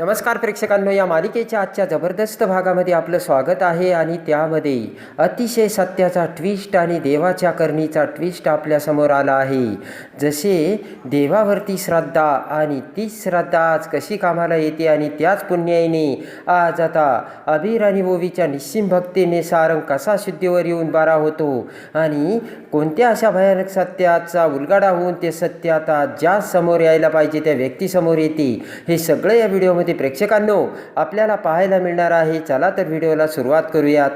नमस्कार प्रेक्षकांनो, या मालिकेच्या आजच्या जबरदस्त भागामध्ये आपलं स्वागत आहे आणि त्यामध्ये अतिशय सत्याचा ट्विस्ट आणि देवाच्या करणीचा ट्विस्ट आपल्यासमोर आला आहे. जसे देवावरती श्रद्धा आणि तीच श्रद्धा आज कशी कामाला येते आणि त्याच पुण्याईने आज आता अबीर आणि ओवीच्या निस्सीम भक्तीने सारंग कसा शुद्धीवर येऊन बारा होतो आणि कोणत्या अशा भयानक सत्याचा उलगडा होऊन ते सत्य आता ज्या समोर यायला पाहिजे त्या व्यक्तीसमोर येते, हे सगळं या व्हिडिओमध्ये प्रेक्षकांनो आपल्याला पाहायला मिळणार आहे. चला तर व्हिडिओला सुरुवात करूयात.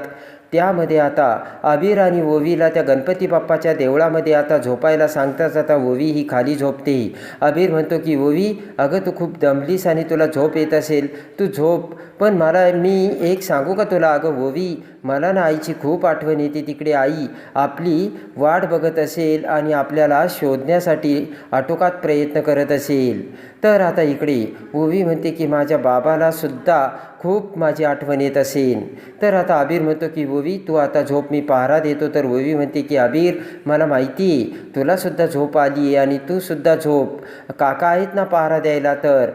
त्यामध्ये आता अबीर आणि ओवीला त्या गणपती बाप्पाच्या देवळामध्ये आता झोपायला सांगताच आता ओवी ही खाली झोपते. अबीर म्हणतो की ओवी, अगं तू खूप दमलीस आणि तुला झोप येत असेल, तू झोप, पण मी एक सांगू का तुला? अगं ओवी, मला ना आईची खूप आठवण येते. तिकडे आई आपली वाट बघत असेल आणि आपल्याला शोधण्यासाठी आटोकात प्रयत्न करत असेल. तर आता इकडे ओवी म्हणते की माझ्या बाबाला सुद्धा खूप माझी आठवण येत असेल. तर आता अबीर म्हणतो की ओवी तू आता झोप, मी पहारा देतो. तर ओवी म्हणते की अबीर, मला माहिती आहे तुलासुद्धा झोप आली आहे आणि तूसुद्धा झोप, काका आहेत ना पहारा द्यायला. तर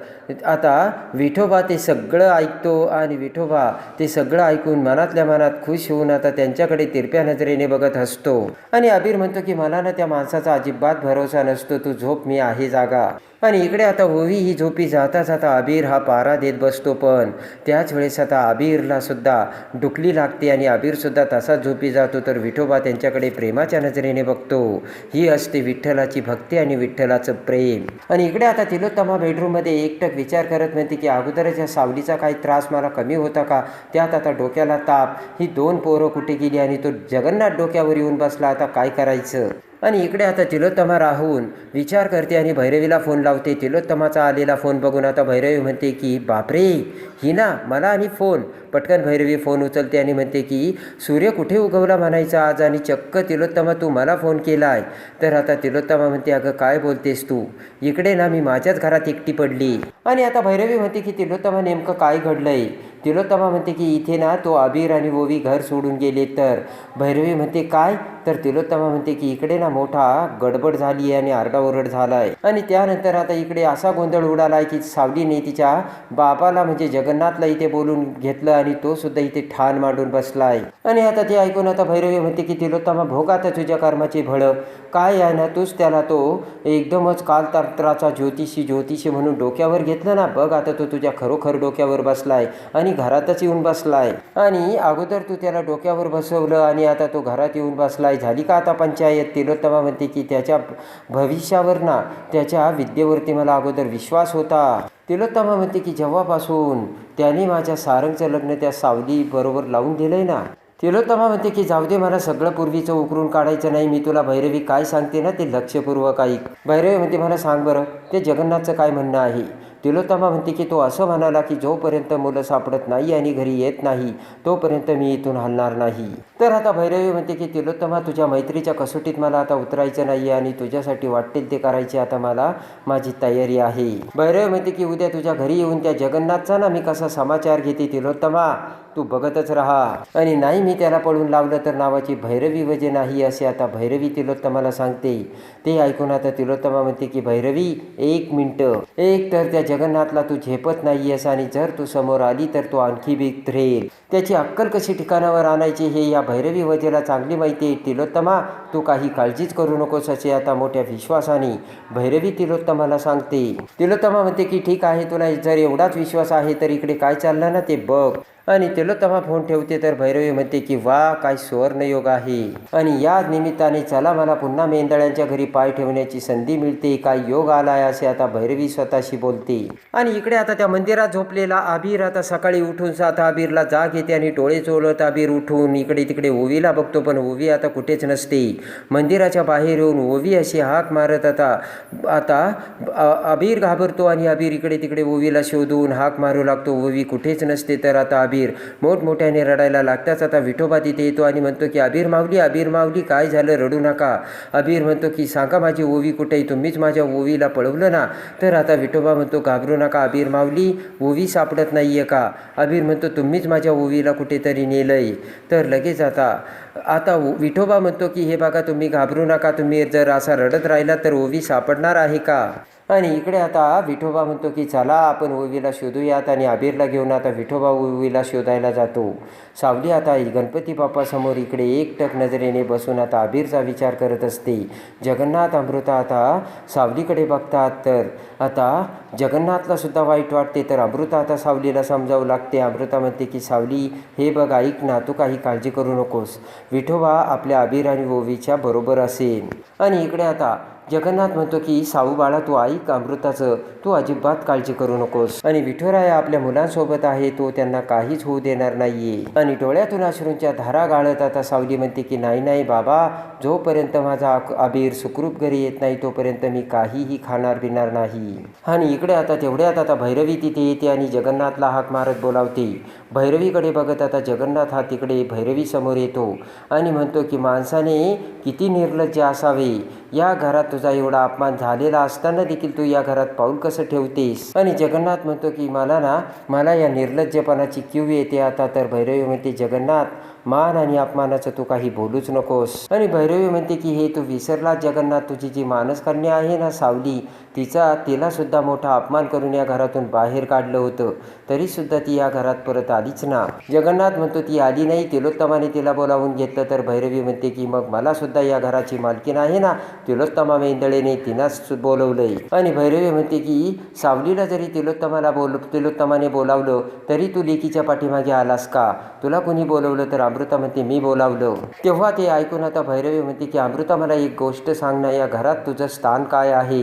आता विठोबा ते सगळं ऐकतो आणि विठोबा ते सगळं ऐकून मनातल्या मनात खुश होऊन आता त्यांच्याकडे तिरप्या नजरेने बघत हसतो. आणि अबीर म्हणतो की मला ना त्या माणसाचा अजिबात भरोसा नसतो, तू झोप, मी आहे जागा. आणि इकडे आता ओवी ही झोपी जाता जाता अबीर हा पहारा देत बसतो. पण त्याच वेळेस आता अबीरला सुद्धा डुकली लागते आणि अबीरसुद्धा तसाच झोपी जातो. तर विठोबा त्यांच्याकडे प्रेमाच्या नजरेने बघतो. ही असते विठ्ठलाची भक्ती आणि विठ्ठलाचं प्रेम. आणि इकडे आता तिलोत्तमा बेडरूममध्ये एकटक विचार करत म्हणते की अगोदरच्या सावलीचा काही त्रास मला कमी होता का? त्यात आता डोक्याला ताप, ही 2 पोरं कुठे गेली आणि तो जगन्नाथ डोक्यावर येऊन बसला, आता काय करायचं? आणि इकडे आता तिलोत्तमा राहून विचार करते आणि भैरवीला फोन लावते. तिलोत्तमाचा आलेला फोन बघून आता भैरवी म्हणते की बापरे, ही ना मला आणि फोन. पटकन भैरवी फोन उचलते आणि म्हणते की सूर्य कुठे उगवला म्हणायचा आज, आणि चक्क तिलोत्तमा तू मला फोन केला आहे. तर आता तिलोत्तमा म्हणते अगं काय बोलतेस तू, इकडे ना मी माझ्याच घरात एकटी पडली. आणि आता भैरवी म्हणते की तिलोत्तमा नेमकं काय घडलंय? तिलोत्तमा म्हणते की इथे ना तो अबीर आणि ओवी घर सोडून गेले. तर भैरवी म्हणते काय? तर तिलोत्तमा म्हणते की इकडे ना मोठा गडबड झाली आहे आणि आरडाओरड झाला आहे. आणि त्यानंतर आता इकडे असा गोंधळ उडाला आहे की सावलीने तिच्या बाबाला म्हणजे जगन्नाथला इथे बोलून घेतलं आणि तो सुद्धा इथे ठाण मांडून बसला आहे. आणि आता ते ऐकून आता भैरवी म्हणते की तिलोत्तमा, भोग आता तुझ्या कर्माची भळ. काय आहे ना, तूच त्याला तो एकदमच कालतंत्राचा ज्योतिषी म्हणून डोक्यावर घेतलं ना, बघ आता तो तुझ्या खरोखर डोक्यावर बसलाय आणि घरातच येऊन बसलाय. आणि अगोदर तू त्याला डोक्यावर बसवलं आणि आता तो घरात येऊन बसलाय, झाली का आता पंचायत? तिलोत्तमा म्हणते की त्याच्या भविष्यावर ना, त्याच्या विद्येवरती मला अगोदर विश्वास होता. तिलोत्तमा म्हणते की जेव्हापासून त्याने माझ्या सारंगचं लग्न त्या सावली बरोबर लावून दिलंय ना. तिलोत्तमा म्हणते की जाऊ दे, मला सगळं पूर्वीचं उकरून काढायचं नाही. मी तुला भैरवी काय सांगते ना ते लक्षपूर्वक ऐक. भैरवी म्हणते मला सांग बरं, ते जगन्नाथचं काय म्हणणं आहे? तिलोत्तमा म्हणते की तो असं म्हणाला की जोपर्यंत मुलं सापडत नाही आणि घरी येत नाही तोपर्यंत मी इथून हलणार नाही. तर आता भैरवी म्हणते की तिलोत्तमा, तुझ्या मैत्रीच्या कसोटीत मला आता उतरायचं नाही आणि तुझ्यासाठी वाटेल ते करायचे आता मला माझी तयारी आहे. भैरवी म्हणते की उद्या तुझ्या घरी येऊन त्या जगन्नाथचा ना मी कसा समाचार घेते तिलोत्तमा, तू बघतच राहा. आणि नाही मी त्याला पळून लावलं तर नावाची भैरवी वजे नाही, असे आता भैरवी तिलोत्तमाला सांगते. ते ऐकून आता तिलोत्तमा म्हणते की भैरवी 1 मिनिटं, एक तर त्या जगन्नाथला तू झेपत नाही आहेस आणि जर तू समोर आली तर तो आणखी बिथरेल. त्याची अक्कल कशी ठिकाणावर आणायची हे या भैरवी वजेला चांगली माहिती आहे. तिलोत्तमा, तू काही काळजीच करू नकोस, असे आता मोठ्या विश्वासाने भैरवी तिलोत्तमाला सांगते. तिलोत्तमा म्हणते की ठीक आहे, तुला जर एवढाच विश्वास आहे तर इकडे काय चाललं ना ते बघ. आणि तिलोत्तमा फोन ठेवते. तर भैरवी म्हणते की वा, काय सुवर्णयोग आहे आणि या निमित्ताने चला मला पुन्हा मेंदळ्यांच्या घरी पाय ठेवण्याची संधी मिळते, काय योग आलाय, असे आता भैरवी स्वतःशी बोलते. आणि इकडे आता त्या मंदिरात झोपलेला अबीर आता सकाळी उठून आता अबीरला जाग येते आणि डोळे चोळत अबीर उठून इकडे तिकडे ओवीला बघतो. पण ओवी आता कुठेच नसते. मंदिराच्या बाहेर येऊन ओवी अशी हाक मारत आता अबीर घाबरतो आणि अबीर इकडे तिकडे ओवीला शोधून हाक मारू लागतो. ओवी कुठेच नसते. तर आता अबीर मोठमोठ्याने रडायला लागताच आता विठोबा तिथे येतो आणि म्हणतो की अबीर माऊली काय झालं, रडू नका. अबीर म्हणतो की सांगा माझी ओवी कुठे आहे, तुम्हीच माझ्या ओवीला पळवलं ना. तर आता विठोबा म्हणतो घाबरू नका अबीर माऊली, ओवी सापडत नाही आहे का? अबीर म्हणतो तुम्हीच माझ्या ओवीला कुठेतरी नेलंय. तर लगेच आता विठोबा म्हणतो की हे बघा, तुम्ही घाबरू नका, तुम्ही जर असा रडत राहिला तर ओवी सापडणार आहे का? आणि इकडे आता विठोबा म्हणतो की चला आपण ओवीला शोधूयात आणि अबीरला घेऊन आता विठोबा ओवीला शोधायला जातो. सावली आता गणपती बाप्पासमोर इकडे एकटक नजरेने बसून आता अबीरचा विचार करत असते. जगन्नाथ अमृता आता सावलीकडे बघतात तर आता जगन्नाथला सुद्धा वाईट वाटते. तर अमृता आता सावलीला समजावू लागते. अमृता म्हणते की सावली हे बघ ऐक ना, तू काही काळजी करू नकोस, विठोबा आपल्या अबीर आणि ओवीच्या बरोबर असेल. आणि इकडे आता जगन्नाथ म्हणतो की साऊ बाळा तू ऐक अमृताचं, तू अजिबात काळजी करू नकोस आणि विठुराया आपल्या मुलांसोबत आहे, तो त्यांना काहीच होऊ देणार नाहीये. आणि डोळ्यातून अश्रूंच्या धारा गाळत आता सावली म्हणते की नाही नाही बाबा, जोपर्यंत माझा अबीर सुखरूप घरी येत नाही तोपर्यंत मी काहीही खाणार पिणार नाही. आणि इकडे आता तेवढ्यात आता भैरवी तिथे येते आणि जगन्नाथला हाक मारत बोलावते. भैरवीकडे बघत आता जगन्नाथ हा तिकडे भैरवी समोर येतो आणि म्हणतो की माणसाने किती निर्लज्ज असावे, या घरात तुझा एवढा अपमान झालेला असताना देखील तू या घरात पाऊल कसं ठेवतेस. आणि जगन्नाथ म्हणतो की मला या निर्लज्जपणाची कीव येते आता. तर भैरवी म्हणते जगन्नाथ, मान आणि अपमानाचं तू काही बोलूच नकोस. आणि भैरवी म्हणते की हे तू विसरला जगन्नाथ, तुझी जी मानसकन्या आहे ना सावली, तिला सुद्धा मोठा अपमान करून या घरातून बाहेर काढलं होतं, तरी सुद्धा ती या घरात परत आलीच ना. जगन्नाथ म्हणतो ती आली नाही, तिलोत्तमाने तिला बोलावून घेतलं. तर भैरवी म्हणते की मग मला सुद्धा या घराची मालकीन आहे ना, तिलोत्तमा मेंदळेने तिनाच बोलवलंय. आणि भैरवी म्हणते की सावलीला जरी तिलोत्तमाने बोलावलं तरी तू लेकीच्या पाठीमागे आलास का, तुला कुणी बोलवलं. तर अमृता म्हणते मी बोलावलं. तेव्हा ते ऐकून आता भैरवी म्हणते की अमृता मला एक गोष्ट सांग ना, या घरात तुझं स्थान काय आहे,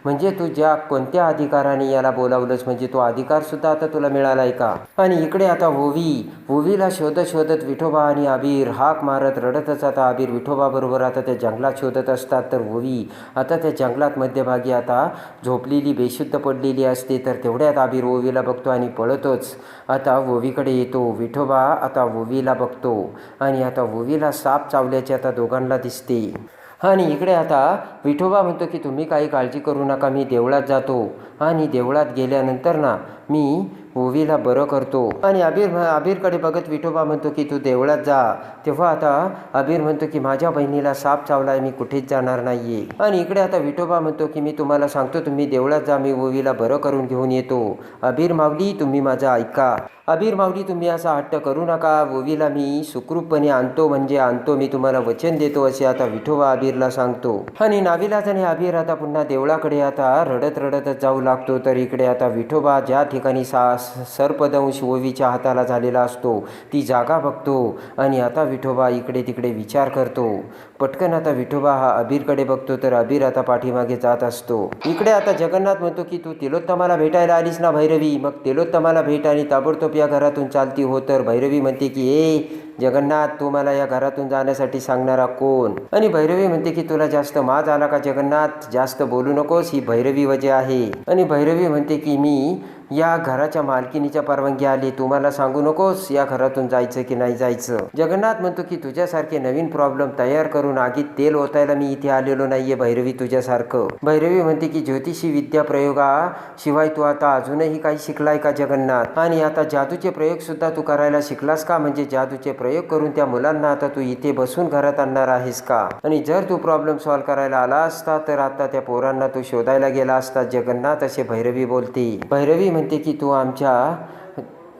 म्हणजे तू ज्या कोणत्या अधिकाराने याला बोलावलंस, म्हणजे तो अधिकार सुद्धा आता तुला मिळालाय का. आणि इकडे आता ओवीला शोधत शोधत विठोबा आणि अबीर हाक मारत रडतच आता अबीर विठोबा बरोबर आता त्या जंगलात शोधत असतात. तर ओवी आता त्या जंगलात मध्यभागी आता झोपलेली बेशुद्ध पडलेली असते. तर तेवढ्यात अबीर ओवीला बघतो आणि पळतोच आता ओवीकडे येतो. विठोबा आता ओवीला बघतो आणि आता ओवीला साप चावल्याचे आता दोघांना दिसते. आणि इकडे आता विठोबा म्हणतो की तुम्ही काही काळजी करू नका, मी देवळात जातो आणि देवळात गेल्यानंतर ना मी ओवीला बरं करतो. आणि अबीरकडे बघत विठोबा म्हणतो की तू देवळात जा. तेव्हा आता अबीर म्हणतो की माझ्या बहिणीला साप चावलाय, मी कुठेच जाणार नाहीये. आणि इकडे आता विठोबा म्हणतो की मी तुम्हाला सांगतो, तुम्ही देवळात जा, मी ओवीला बरं करून घेऊन येतो. अबीर माऊली तुम्ही माझं ऐका. अबीर माऊली तुम्ही असा हट्ट करू नका, ओवीला मी सुखरूपपणे आणतो म्हणजे आणतो, मी तुम्हाला वचन देतो, असे आता विठोबा अबीरला सांगतो. आणि नाविलाजाने अबीर आता पुन्हा देवळाकडे आता रडत रडतच जाऊ लागतो. तर इकडे आता विठोबा ज्या ठिकाणी सर्पदंश ओवीच्या हाताला झालेला असतो ती जागा बघतो आणि आता विठोबा इकडे तिकडे विचार करतो. पटकन आता विठोबा हा अबीरकडे बघतो. तर अबीर आता पाठीमागे जात असतो. इकडे आता जगन्नाथ म्हणतो की तू तिलोत्तमाला भेटायला आलीस ना भैरवी, मग तिलोत्तमाला भेट आणि ताबडतोब या घरातून चालती हो. तर भैरवी म्हणते की जगन्नाथ, तू मला या घरातून जाण्यासाठी सांगणारा कोण. आणि भैरवी म्हणते की तुला जास्त माज आला का जगन्नाथ, जास्त बोलू नकोस, ही भैरवी वजह आहे. आणि भैरवी म्हणते की मी या घराच्या मालकिनीच्या परवानगी आली, तू मला सांगू नकोस या घरातून जायचं की नाही जायचं. जगन्नाथ म्हणतो की तुझ्यासारखे नवीन प्रॉब्लेम तयार करून आगीत तेल ओतायला मी इथे आलेलो नाहीये भैरवी तुझ्यासारखं. भैरवी म्हणते की ज्योतिषी विद्या प्रयोगाशिवाय तू आता अजूनही काही शिकलाय का जगन्नाथ. आणि आता जादूचे प्रयोग सुद्धा तू करायला शिकलास का, म्हणजे जादूचे प्रयोग करून त्या मुलांना आता तू इथे बसून घरात आणणार आहेस का. आणि जर तू प्रॉब्लेम सॉल्व्ह करायला आला असता तर आता त्या पोरांना तू शोधायला गेला असता जगन्नाथ, असे भैरवी बोलते. भैरवी म्हणते की तू आमच्या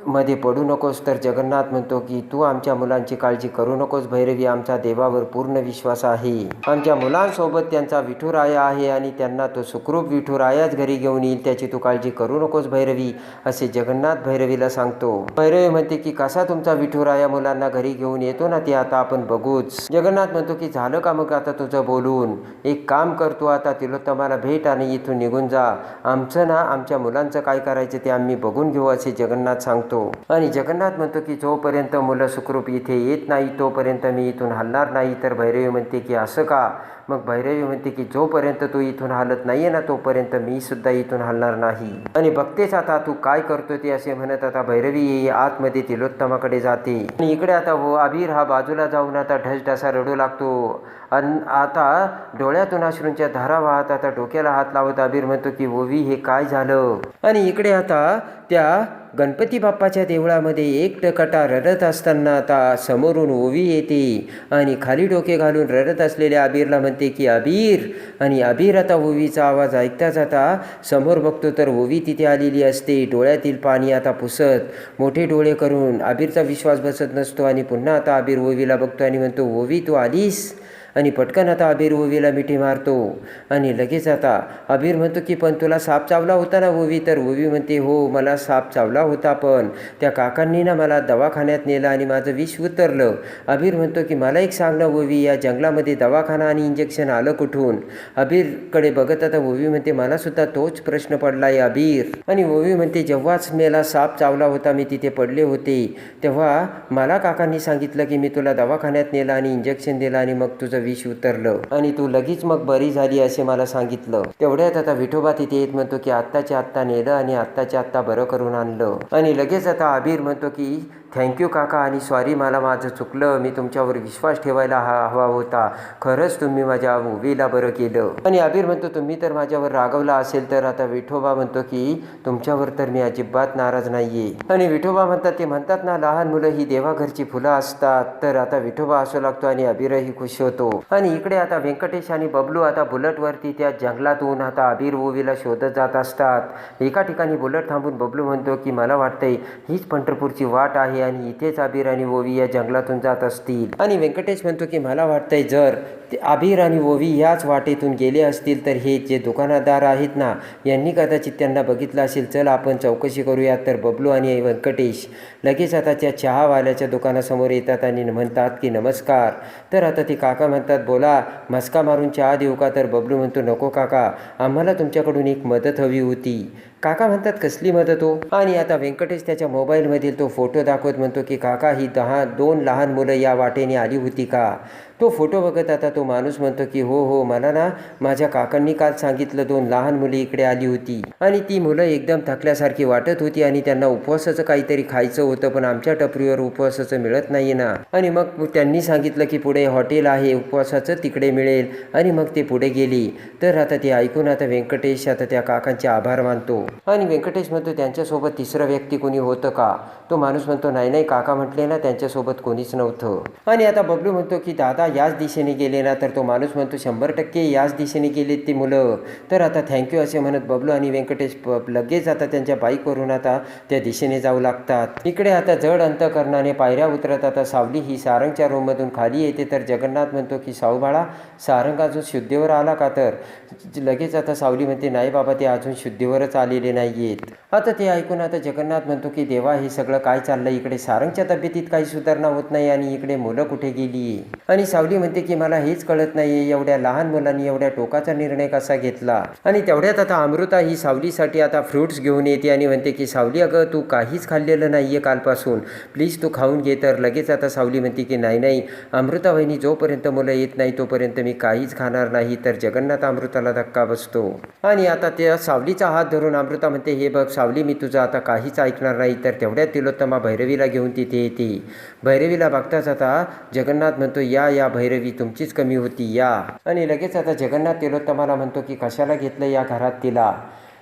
मध्ये पडू नकोस. तर जगन्नाथ म्हणतो की तू आमच्या मुलांची काळजी करू नकोस भैरवी, आमचा देवावर पूर्ण विश्वास आहे, आमच्या मुलांसोबत त्यांचा विठुराया आहे आणि त्यांना तो सुखरूप विठुरायाच घरी घेऊन येईल, त्याची तू काळजी करू नकोस भैरवी, असे जगन्नाथ भैरवीला सांगतो. भैरवी म्हणते की कसा तुमचा विठुराया मुलांना घरी घेऊन येतो ना ते आता आपण बघूच. जगन्नाथ म्हणतो की झालं का मग आता तुझं बोलून, एक काम करतो आता तिलोत्तमाला भेट आणि इथून निघून जा, आमचं ना आमच्या मुलांचं काय करायचं ते आम्ही बघून घेऊ, असे जगन्नाथ सांगतो. आणि जगन्नाथ म्हणतो की जोपर्यंत मुलं सुखरूप इथे येत नाही तोपर्यंत मी इथून हलणार नाही. तर भैरवी म्हणते की असं का. मग भैरवी म्हणते की जोपर्यंत तू इथून हलत नाहीये ना तोपर्यंत मी सुद्धा इथून हलणार नाही. आणि बघतेच आता तू काय करतो ते, असे म्हणत आता भैरवी आतमध्ये तिलोत्तमाकडे जाते. आणि इकडे आता अबीर हा बाजूला जाऊन आता ढसढसा रडू लागतो. आता डोळ्यातून अश्रूंच्या धारा वाहत आता डोक्याला हात लावत अबीर म्हणतो की ओवी हे काय झालं. आणि इकडे आता त्या गणपती बाप्पाच्या देवळामध्ये एकटकटा रडत असताना आता समोरून ओवी येते आणि खाली डोके घालून रडत असलेल्या अबीरला म्हणते म्हणते की अबीर. आणि अबीर आता ओवीचा आवाज ऐकता जाता समोर बघतो तर ओवी तिथे आलेली असते, डोळ्यातील पाणी आता पुसत मोठे डोळे करून. अबीरचा विश्वास बसत नसतो आणि पुन्हा आता अबीर ओवीला बघतो आणि म्हणतो, ओवी तू आलीस. आणि पटकन आता अबीर ओवीला मिठी मारतो आणि लगेच आता अबीर म्हणतो की पण तुला साप चावला होता ना ओवी. तर ओवी म्हणते, हो मला साप चावला होता, पण त्या काकांनी ना मला दवाखान्यात नेलं आणि माझं विष उतरलं. अबीर म्हणतो की मला एक सांग ना ओवी, या जंगलामध्ये दवाखाना आणि इंजेक्शन आलं कुठून. अबीरकडे बघत आता ओवी म्हणते, मला सुद्धा तोच प्रश्न पडला आहे अबीर. आणि ओवी म्हणते, जेव्हाच मला साप चावला होता मी तिथे पडले होते तेव्हा मला काकांनी सांगितलं की मी तुला दवाखान्यात नेलं आणि इंजेक्शन दिलं आणि मग तुझं विष उतरलं आणि तू लगेच मग बरी झाली असे मला सांगितलं. तेवढ्यात आता विठोबा तिथे येत म्हणतो की आत्ताच्या आत्ता नेलं आणि आत्ताच्या आत्ता बरं करून आणलं. आणि लगेच आता अबीर म्हणतो की थँक्यू काका आणि सॉरी, मला माझं चुकलं, मी तुमच्यावर विश्वास ठेवायला हवा होता, खरंच तुम्ही माझ्या ओवीला बरं केलं. आणि अबीर म्हणतो, तुम्ही तर माझ्यावर रागवला असेल तर. आता विठोबा म्हणतो की तुमच्यावर तर मी अजिबात नाराज नाहीये. आणि विठोबा म्हणतात, ते म्हणतात ना लहान मुलं ही देवाघरची फुलं असतात. तर आता विठोबा असू लागतो आणि अबीरही खुश होतो. आणि इकडे आता व्यंकटेश आणि बबलू आता बुलेटवरती त्या जंगलातून आता अबीर ओवीला शोधत जात असतात. एका ठिकाणी बुलेट थांबून बबलू म्हणतो की मला वाटतंय हीच पंढरपूरची वाट आहे आणि इथेच अबीर आणि ओवी या जंगलातून जात असतील. आणि व्यंकटेश म्हणतो की मला वाटतंय जर अबीर आणि ओवी ह्याच वाटेतून गेले असतील तर हे जे दुकानदार आहेत ना यांनी कदाचित त्यांना बघितलं असेल, चल आपण चौकशी करूयात. तर बबलू आणि व्यंकटेश लगेच आता त्या चहावाल्याच्या दुकानासमोर येतात आणि म्हणतात की नमस्कार. तर आता ते काका म्हणतात, बोला, मस्का मारून चहा देऊ का. तर बबलू म्हणतो, नको काका, आम्हाला तुमच्याकडून एक मदत हवी होती. काका म्हणतात, कसली मदत हो. आणि आता व्यंकटेश त्याच्या मोबाईलमधील तो फोटो दाखवत म्हणतो की काका ही 2 लहान मुलं या वाटेने आली होती का. तो फोटो बघत आता तो माणूस म्हणतो की हो हो, मला ना माझ्या काकांनी काल सांगितलं 2 लहान मुले इकडे आली होती आणि ती मुलं एकदम थकल्यासारखी वाटत होती आणि त्यांना उपवासाचं काहीतरी खायचं होतं, पण आमच्या टपरीवर उपवासाचं मिळत नाही ना. आणि मग त्यांनी सांगितलं की पुढे हॉटेल आहे उपवासाचं, तिकडे मिळेल. आणि मग ते पुढे गेली. तर आता ते ऐकून आता व्यंकटेश आता त्या काकांचे आभार मानतो. आणि व्यंकटेश म्हणतो, त्यांच्यासोबत तिसरं व्यक्ती कोणी होतं का. तो माणूस म्हणतो, नाही नाही काका म्हटले ना त्यांच्यासोबत कोणीच नव्हतं. आणि आता बबलू म्हणतो की दादा याच दिशेने गेले ना. तर तो माणूस म्हणतो, 100% याच दिशेने गेलेत ती मुलं. तर आता थँक्यू असे म्हणत बबलू आणि व्यंकटेश लगेच आता त्यांच्या बाईकवरून आता त्या दिशेने जाऊ लागतात. इकडे आता जड अंतकरणाने पायऱ्या उतरत आता सावली ही सारंगच्या रूममधून खाली येते. तर जगन्नाथ म्हणतो की साऊ बाळा, सारंग अजून शुद्धीवर आला का. तर लगेच आता सावली म्हणते, नाही बाबा, ते अजून शुद्धीवरच आलेले नाहीयेत. आता ते ऐकून आता जगन्नाथ म्हणतो की देवा, हे सगळं काय चाललं. इकडे सारंगच्या तब्येतीत काही सुधारणा होत नाही आणि इकडे मुलं कुठे गेली. आणि सावली म्हणते की मला हेच कळत नाहीये, एवढ्या लहान मुलांनी एवढ्या टोकाचा निर्णय कसा घेतला. आणि तेवढ्यात आता अमृता ही सावलीसाठी आता फ्रुट्स घेऊन येते आणि म्हणते की सावली, अगं तू काहीच खाल्लेलं नाहीये कालपासून, प्लीज तू खाऊन घे. तर लगेच आता सावली म्हणते की नाही नाही अमृता वहिनी, जोपर्यंत मुलं येत नाही तोपर्यंत मी काहीच खाणार नाही. तर जगन्नाथ अमृताला धक्का बसतो. आणि आता त्या सावलीचा हात धरून अमृता म्हणते, हे बघ सावली, मी तुझं आता काहीच ऐकणार नाही. तर तेवढ्यात तिलोत्तमा भैरवीला घेऊन तिथे येते. भैरवीला बघताच आता जगन्नाथ म्हणतो, या भैरवी, तुमचीच कमी होती, या. आणि लगेच आता जगन्नाथ तिलोत्तमाला म्हणतो की कशाला घेतलं या घरात तिला.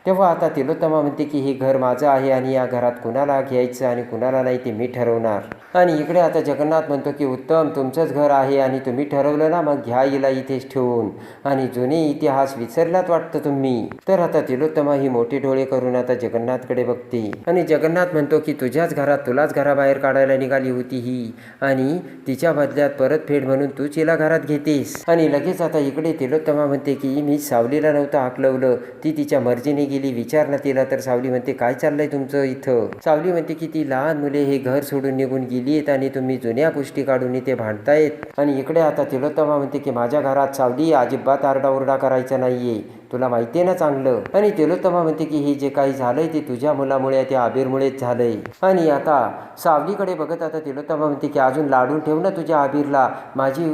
तेव्हा आता तिलोत्तमा म्हणते की हे घर माझं आहे आणि या घरात कुणाला घ्यायचं आणि कुणाला नाही ते मी ठरवणार. आणि इकडे आता जगन्नाथ म्हणतो की उत्तम, तुमचंच घर आहे आणि तुम्ही ठरवलं ना, मग घ्या हिला इथेच ठेवून. आणि जुने इतिहास विसरलात वाटतं तुम्ही. तर आता तिलोत्तमा ही मोठे डोळे करून आता जगन्नाथकडे बघते आणि जगन्नाथ म्हणतो की तुझ्याच घरात तुलाच घराबाहेर काढायला निघाली होती ही, आणि तिच्या बदल्यात परतफेड म्हणून तूच हिला घरात घेतेस. आणि लगेच आता इकडे तिलोत्तमा म्हणते की मी सावलीला नव्हतं हाकलवलं, ती तिच्या मर्जीने गेली, विचार ना तिला. तर सावली म्हणते, काय चाललंय तुमचं इथं. सावली म्हणते की ती लहान मुले हे घर सोडून निघून गेली आहेत आणि तुम्ही जुन्या गोष्टी काढून इथे भांडतायत. आणि इकडे आता तिलोत्तमा म्हणते की माझ्या घरात सावली अजिबात आरडाओरडा करायचा नाहीये, तुला माहिती आहे ना चांगलं. आणि तिलोत्तमा म्हणते की हे जे काही झालंय ते तुझ्या मुलामुळे, त्या अबीरमुळेच झालंय. आणि आता सावलीकडे बघत आता तिलोत्तमा म्हणते की अजून लाडून ठेव ना तुझ्या अबीरला,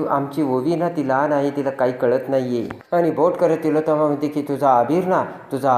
आमची ओवी ना ती लहान आहे, तिला काही कळत नाहीये. आणि बोट करत तिलोत्तमा म्हणते की तुझा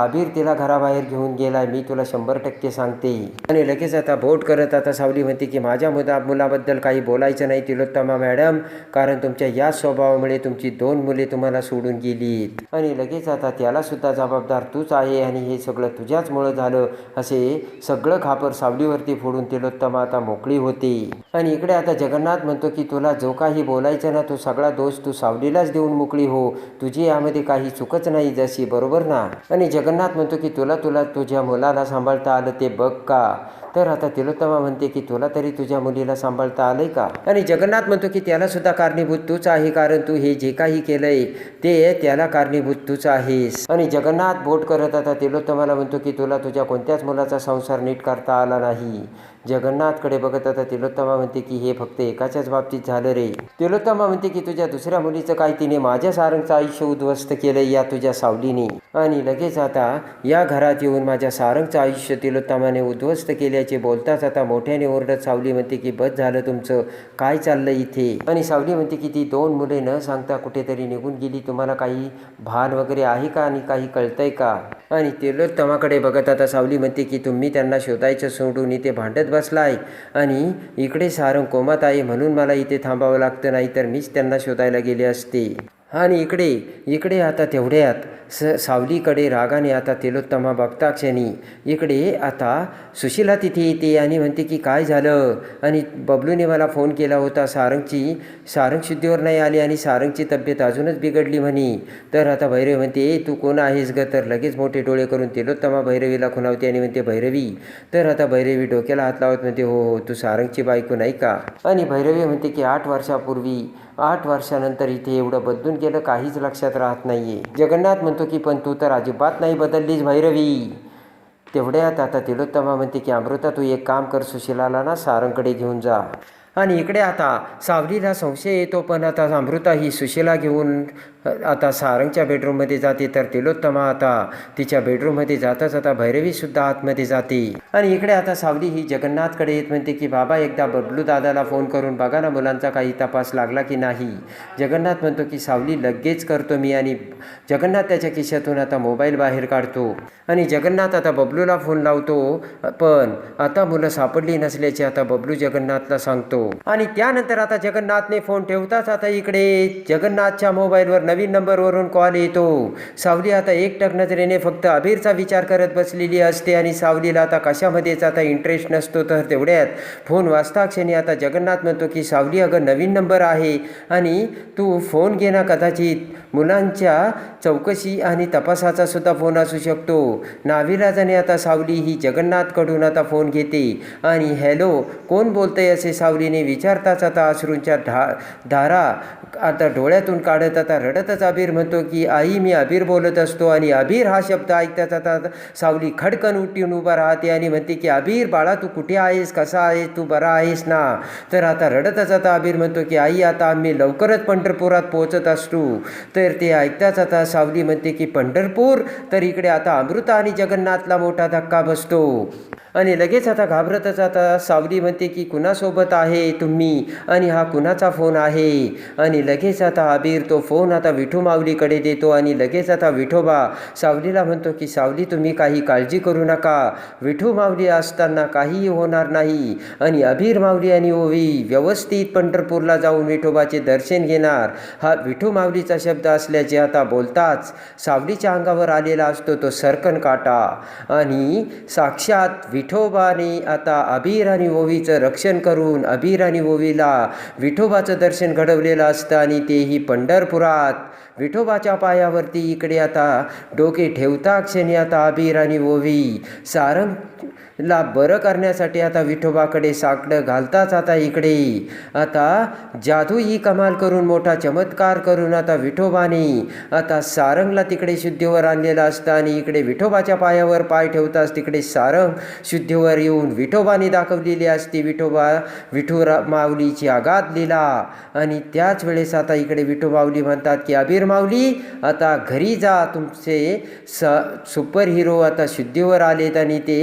अबीर तिला घराबाहेर घेऊन गेलाय, मी तुला 100% सांगते. आणि लगेच आता बोट करत आता सावली म्हणते की माझ्या मुलाबद्दल काही बोलायचं नाही तिलोत्तमा मॅडम, कारण तुमच्या या स्वभावामुळे तुमची 2 मुले तुम्हाला सोडून गेलीत. आणि लगेच आता आता त्यालासुद्धा जबाबदार तूच आहे आणि हे सगळं तुझ्याचमुळं झालं असे सगळं खापर सावलीवरती फोडून तिलोत्तमा आता मोकळी होते. आणि इकडे आता जगन्नाथ म्हणतो की तुला जो काही बोलायचं ना तो सगळा दोष तू सावलीलाच देऊन मोकळी हो, तुझी यामध्ये काही चुकच नाही जशी, बरोबर ना. आणि जगन्नाथ म्हणतो की तुला तुझ्या मुलाला सांभाळता आलं ते बघ का. तर आता तिलोत्तमा म्हणते की तुला तरी तुझ्या मुलीला सांभाळता आलंय का. आणि जगन्नाथ म्हणतो की त्याला सुद्धा कारणीभूत तूच आहे, कारण तू हे जे काही केलंय ते त्याला कारणीभूत तूच आहेस. आणि जगन्नाथ बोट करत आता तिलोत्तमाला म्हणतो की तुला तुझ्या कोणत्याच मुलाचा संसार नीट करता आला नाही. जगन्नाथकडे बघत आता तिलोत्तमा म्हणते की हे फक्त एकाच्याच बाबतीत झालं रे. तिलोत्तमा म्हणते की तुझ्या दुसऱ्या मुलीचं काय तिने माझ्या सारंगचं आयुष्य उद्ध्वस्त केलंय या तुझ्या सावलीने. आणि लगेच आता या घरात येऊन माझ्या सारंगचं आयुष्य तिलोत्तमाने उद्ध्वस्त केल्याचे बोलताच आता मोठ्याने ओरडत सावली म्हणते की बस झालं तुमचं, काय चाललं इथे. आणि सावली म्हणते की ती 2 मुले न सांगता कुठेतरी निघून गेली, तुम्हाला काही भान वगैरे आहे का आणि काही कळतंय का. आणि तिलोत्तमाकडे बघत आता सावली म्हणते की तुम्ही त्यांना शोधायचं सोडून इथे भांडत बसलाय आणि इकडे सारंग कोमात आहे म्हणून मला इथे थांबावं लागतं, नाही तर मीच त्यांना शोधायला गेले असते. आणि इकडे आता तेवढ्यात सावलीकडे रागाने आता तिलोत्तमा बघता क्षणी इकडे आता सुशीला तिथे येते आणि म्हणते की काय झालं. आणि बबलूने मला फोन केला होता, सारंग शुद्धीवर नाही आली आणि सारंगची तब्येत अजूनच बिघडली म्हणे. तर आता भैरवी म्हणते तू कोण आहेस ग. तर लगेच मोठे डोळे करून तिलोत्तमा भैरवीला खुणावते आणि म्हणते भैरवी. तर आता भैरवी डोक्याला हात लावत म्हणते हो हो तू सारंगची बायको नाही का. आणि भैरवी म्हणते की 8 वर्षापूर्वी 8 वर्षानंतर इथे एवढं बदलून गेलं काहीच लक्षात राहत नाहीये. जगन्नाथ म्हणतो की पण तू तर अजिबात नाही बदललीस भैरवी. तेवढ्यात आता तिलोत्तमा म्हणते की अमृता तू एक काम कर, सुशीलाला ना सारंगकडे घेऊन जा. आणि इकडे आता सावलीला संशय येतो, पण आता अमृता ही सुशीला घेऊन आता सारंगच्या बेडरूममध्ये जाते. तर तिलोत्तमा आता तिच्या बेडरूममध्ये जाताच आता भैरवीसुद्धा आतमध्ये जाते. आणि इकडे आता सावली ही जगन्नाथकडे येत म्हणते की बाबा एकदा बबलू दादाला फोन करून बघा ना मुलांचा काही तपास लागला की नाही. जगन्नाथ म्हणतो की सावली लगेच करतो मी. आणि जगन्नाथ त्याच्या खिशातून आता मोबाईल बाहेर काढतो आणि जगन्नाथ आता बबलूला फोन लावतो, पण आता मुलं सापडली नसल्याचे आता बबलू जगन्नाथला सांगतो. आणि त्यानंतर आता जगन्नाथने फोन ठेवताच आता इकडे जगन्नाथच्या मोबाईलवर नवीन नंबरवरून कॉल येतो. सावली आता एकटक नजरेने फक्त अबीरचा विचार करत बसलेली असते आणि सावलीला आता कशामध्येच आता इंटरेस्ट नसतो. तर तेवढ्यात फोन वाजता क्षणी आता जगन्नाथ म्हणतो की सावली अगं नवीन नंबर आहे आणि तू फोन घे ना, कदाचित मुलांच्या चौकशी आणि तपासाचा सुद्धा फोन असू शकतो. नाविलाजाने आता सावली ही जगन्नाथकडून आता फोन घेते आणि हॅलो कोण बोलतंय असे सावलीने विचारताच आता अश्रूंच्या धारा आता डोळ्यातून काढत आता रडतच अबीर म्हणतो की आई मी अबीर बोलत असतो. आणि अबीर हा शब्द ऐकताच आता सावली खडकन उठून उभा राहते आणि म्हणते की अबीर बाळा तू कुठे आहेस, कसा आहेस, तू बरा आहेस ना. तर आता रडतच आता अबीर म्हणतो की आई आता आम्ही लवकरच पंढरपुरात पोहोचत असतो. तर ते ऐकताच आता सावली म्हणते की पंढरपूर. तर इकडे आता अमृता आणि जगन्नाथला मोठा धक्का बसतो. आणि लगेच आता घाबरतच आता सावली म्हणते की कुणासोबत आहे तुम्ही आणि हा कुणाचा फोन आहे. आणि लगेच आता अबीर तो फोन आता विठू माऊलीकडे देतो आणि लगेच आता विठोबा सावलीला म्हणतो की सावली तुम्ही काही काळजी करू नका, विठू माऊली असताना काहीही होणार नाही. आणि अबीर माऊली आणि ओवी व्यवस्थित पंढरपूरला जाऊन विठोबाचे दर्शन घेणार. हा विठू माऊलीचा शब्द असल्याचे आता बोलताच सावलीच्या अंगावर आलेला असतो तो सरकन काटा. आणि साक्षात विठोबाने आता अबीर आणि ओवीचं रक्षण करून अबीर आणि ओवीला विठोबाचं दर्शन घडवलेलं असतं आणि तेही पंढरपुरात विठोबाच्या पायावरती. इकडे आता डोके ठेवता क्षणी आता अबीर आणि ओवी सारंगला बरं करण्यासाठी आता विठोबाकडे साकडं घालताच आता इकडे आता जादू ही कमाल करून मोठा चमत्कार करून आता विठोबाने आता सारंगला तिकडे शुद्धीवर आणलेलं असतं. आणि इकडे विठोबाच्या पायावर पाय ठेवताच तिकडे सारंग शुद्धीवर येऊन विठोबाने दाखवलेली असते विठू माऊलीची आगाध लीला. आणि त्याच वेळेस आता इकडे विठू माऊली म्हणतात की अबीर माऊली आता घरी जा, तुमचे सुपर हिरो आता शुद्धीवर आलेत आणि ते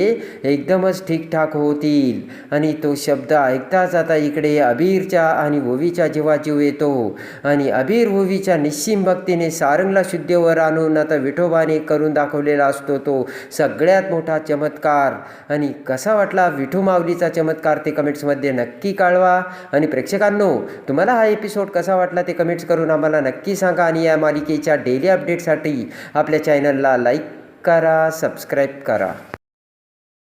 एकदमच ठीकठाक होतील. आणि तो शब्द ऐकताच आता इकडे अबीरच्या आणि ओवीच्या जीवात जीव येतो आणि अबीर ओवीच्या निश्चिम भक्तीने सारंगला शुद्धीवर आणून आता विठोबाने करून दाखवलेला असतो तो सगळ्यात मोठा चमत्कार. आणि कसा वाटला विठू माऊलीचा चमत्कार ते कमेंट्समध्ये नक्की कळवा. आणि प्रेक्षकांनो, तुम्हाला हा एपिसोड कसा वाटला ते कमेंट्स करून आम्हाला नक्की सांगा. आणि या मालिकेच्या डेली अपडेटसाठी आपल्या चॅनलला लाईक करा, सबस्क्राईब करा.